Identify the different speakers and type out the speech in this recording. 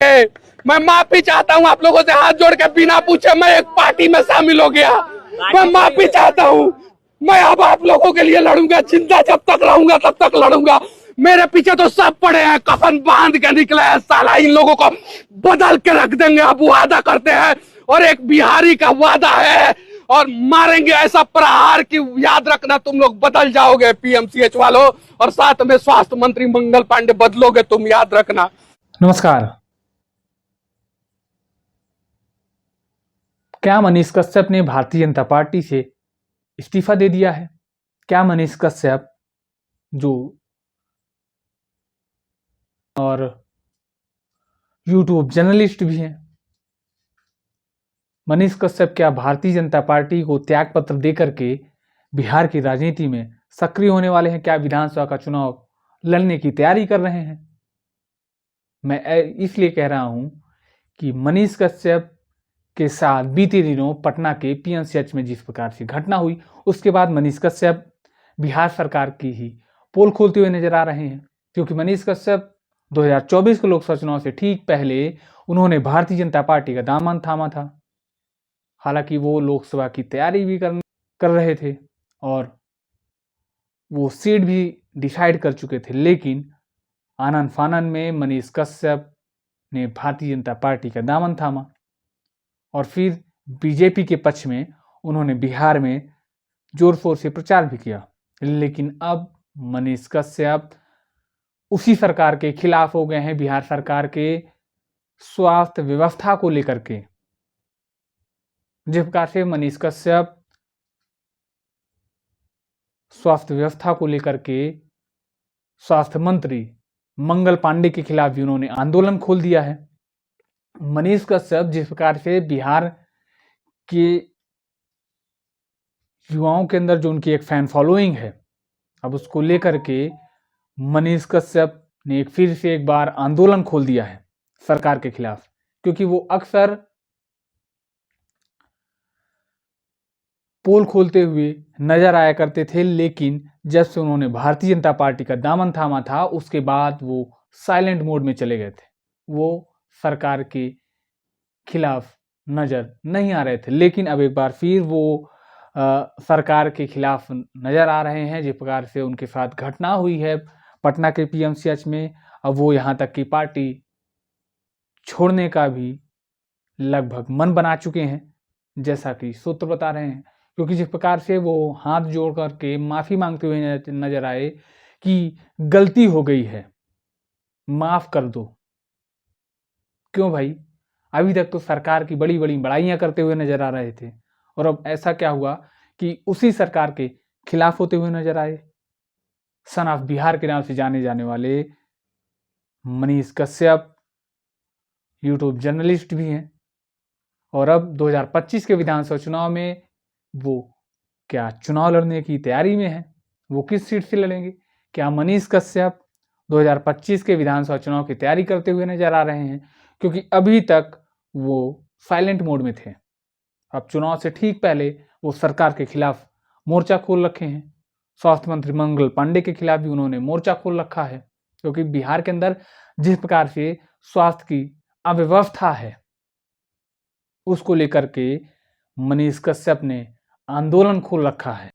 Speaker 1: मैं माफी चाहता हूँ आप लोगों से, हाथ जोड़ के बिना पूछे मैं एक पार्टी में शामिल हो गया। मैं माफी चाहता हूँ। मैं अब आप लोगों के लिए लड़ूंगा, जिंदा जब तक रहूंगा तब तक लड़ूंगा। मेरे पीछे तो सब पड़े हैं, कफन बांध के निकले हैं। साला इन लोगों को बदल के रख देंगे। अब वादा करते हैं और एक बिहारी का वादा है और मारेंगे ऐसा प्रहार कि याद रखना तुम लोग बदल जाओगे पीएमसीएच वालों, और साथ में स्वास्थ्य मंत्री मंगल पांडे बदलोगे तुम, याद रखना।
Speaker 2: नमस्कार। क्या मनीष कश्यप ने भारतीय जनता पार्टी से इस्तीफा दे दिया है? क्या मनीष कश्यप जो और यूट्यूब जर्नलिस्ट भी हैं, मनीष कश्यप क्या भारतीय जनता पार्टी को त्याग पत्र देकर के बिहार की राजनीति में सक्रिय होने वाले हैं? क्या विधानसभा का चुनाव लड़ने की तैयारी कर रहे हैं? मैं इसलिए कह रहा हूं कि मनीष कश्यप के साथ बीते दिनों पटना के पीएमसीएच में जिस प्रकार से घटना हुई, उसके बाद मनीष कश्यप बिहार सरकार की ही पोल खोलते हुए नजर आ रहे हैं। क्योंकि मनीष कश्यप 2024 के लोकसभा चुनाव से ठीक पहले उन्होंने भारतीय जनता पार्टी का दामन थामा था। हालांकि वो लोकसभा की तैयारी भी कर रहे थे और वो सीट भी डिसाइड कर चुके थे, लेकिन आनन फानन में मनीष कश्यप ने भारतीय जनता पार्टी का दामन थामा और फिर बीजेपी के पक्ष में उन्होंने बिहार में जोर शोर से प्रचार भी किया। लेकिन अब मनीष कश्यप उसी सरकार के खिलाफ हो गए हैं, बिहार सरकार के स्वास्थ्य व्यवस्था को लेकर के। जिस प्रकार से मनीष कश्यप स्वास्थ्य व्यवस्था को लेकर के स्वास्थ्य मंत्री मंगल पांडे के खिलाफ भी उन्होंने आंदोलन खोल दिया है। मनीष कश्यप जिस प्रकार से बिहार के युवाओं के अंदर जो उनकी एक फैन फॉलोइंग है, अब उसको लेकर के मनीष कश्यप ने फिर से एक बार आंदोलन खोल दिया है सरकार के खिलाफ। क्योंकि वो अक्सर पोल खोलते हुए नजर आया करते थे, लेकिन जब से उन्होंने भारतीय जनता पार्टी का दामन थामा था उसके बाद वो साइलेंट मोड में चले गए थे। वो सरकार के खिलाफ नजर नहीं आ रहे थे, लेकिन अब एक बार फिर वो सरकार के खिलाफ नजर आ रहे हैं। जिस प्रकार से उनके साथ घटना हुई है पटना के पीएमसीएच में, अब वो यहाँ तक की पार्टी छोड़ने का भी लगभग मन बना चुके हैं, जैसा कि सूत्र बता रहे हैं। क्योंकि जिस प्रकार से वो हाथ जोड़ करके माफी मांगते हुए नजर आए कि गलती हो गई है, माफ कर दो। क्यों भाई? अभी तक तो सरकार की बड़ी बड़ी बड़ाइयां करते हुए नजर आ रहे थे और अब ऐसा क्या हुआ कि उसी सरकार के खिलाफ होते हुए नजर आए। सन ऑफ बिहार के नाम से जाने जाने वाले मनीष कश्यप यूट्यूब जर्नलिस्ट भी हैं और अब 2025 के विधानसभा चुनाव में वो क्या चुनाव लड़ने की तैयारी में है। वो किस सीट से लड़ेंगे? क्या मनीष कश्यप 2025 के विधानसभा चुनाव की तैयारी करते हुए नजर आ रहे हैं? क्योंकि अभी तक वो साइलेंट मोड में थे। अब चुनाव से ठीक पहले वो सरकार के खिलाफ मोर्चा खोल रखे हैं। स्वास्थ्य मंत्री मंगल पांडे के खिलाफ भी उन्होंने मोर्चा खोल रखा है। क्योंकि बिहार के अंदर जिस प्रकार से स्वास्थ्य की अव्यवस्था है, उसको लेकर के मनीष कश्यप ने आंदोलन खोल रखा है।